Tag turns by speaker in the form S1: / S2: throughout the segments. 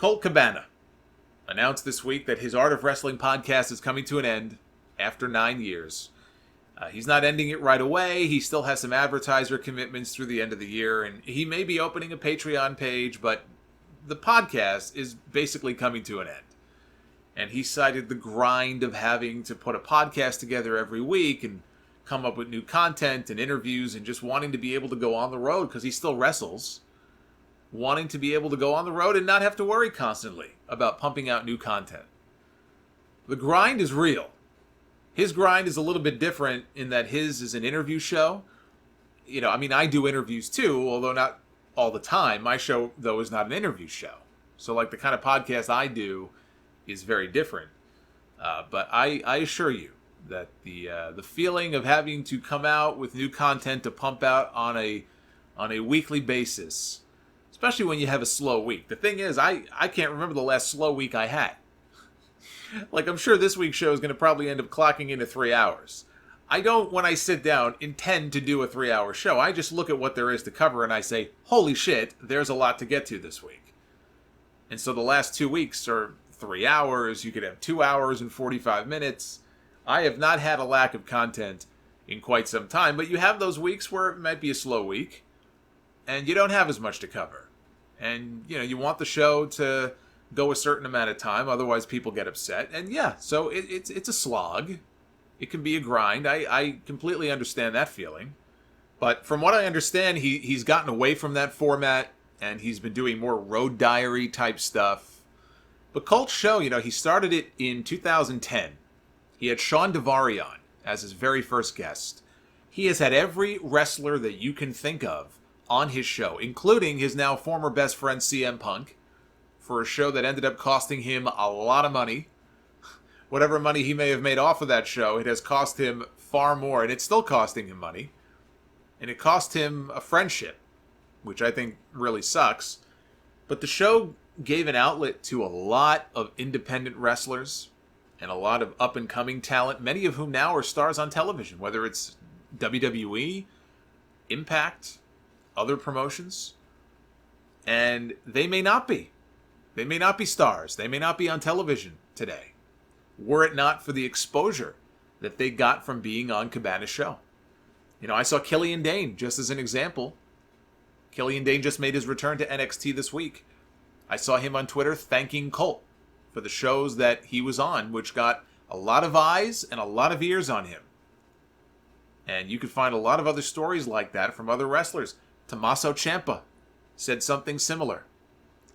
S1: Colt Cabana announced this week that his Art of Wrestling podcast is coming to an end after 9 years. He's not ending it right away. He still has some advertiser commitments through the end of the year, and he may be opening a Patreon page, but the podcast is basically coming to an end. And he cited the grind of having to put a podcast together every week and come up with new content and interviews and just wanting to be able to go on the road because he still wrestles. Wanting to be able to go on the road and not have to worry constantly about pumping out new content. The grind is real. His grind is a little bit different in that his is an interview show. I do interviews too, although not all the time. My show, though, is not an interview show. So, the kind of podcast I do is very different. But I assure you that the feeling of having to come out with new content to pump out on a weekly basis, especially when you have a slow week. The thing is, I can't remember the last slow week I had. I'm sure this week's show is going to probably end up clocking into 3 hours. I don't, when I sit down, intend to do a 3-hour show. I just look at what there is to cover and I say, holy shit, there's a lot to get to this week. And so the last 2 weeks are 3 hours. You could have 2 hours and 45 minutes. I have not had a lack of content in quite some time, but you have those weeks where it might be a slow week and you don't have as much to cover. And, you want the show to go a certain amount of time, otherwise people get upset. And yeah, so it's a slog. It can be a grind. I completely understand that feeling. But from what I understand, he's gotten away from that format, and he's been doing more road diary type stuff. But Colt's show, he started it in 2010. He had Sean Devari on as his very first guest. He has had every wrestler that you can think of on his show, including his now former best friend CM Punk, for a show that ended up costing him a lot of money. Whatever money he may have made off of that show, it has cost him far more, and it's still costing him money. And it cost him a friendship, which I think really sucks. But the show gave an outlet to a lot of independent wrestlers and a lot of up-and-coming talent, many of whom now are stars on television, whether it's WWE, Impact, other promotions. And they may not be. They may not be stars. They may not be on television today, were it not for the exposure that they got from being on Cabana's show. I saw Killian Dane, just as an example. Killian Dane just made his return to NXT this week. I saw him on Twitter thanking Colt for the shows that he was on, which got a lot of eyes and a lot of ears on him. And you could find a lot of other stories like that from other wrestlers. Tommaso Ciampa said something similar.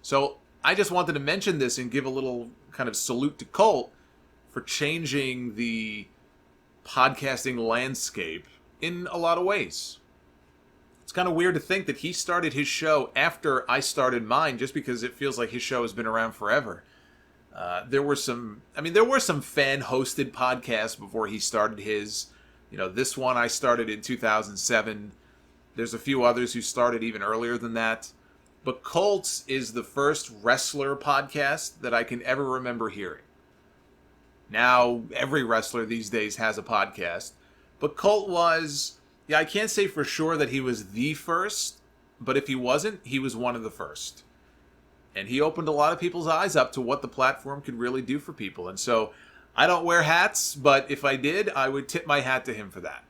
S1: So I just wanted to mention this and give a little kind of salute to Colt for changing the podcasting landscape in a lot of ways. It's kind of weird to think that he started his show after I started mine, just because it feels like his show has been around forever. There were some fan-hosted podcasts before he started his. This one I started in 2007. There's a few others who started even earlier than that. But Colt's is the first wrestler podcast that I can ever remember hearing. Now, every wrestler these days has a podcast. But Colt was, I can't say for sure that he was the first, but if he wasn't, he was one of the first. And he opened a lot of people's eyes up to what the platform could really do for people. And so, I don't wear hats, but if I did, I would tip my hat to him for that.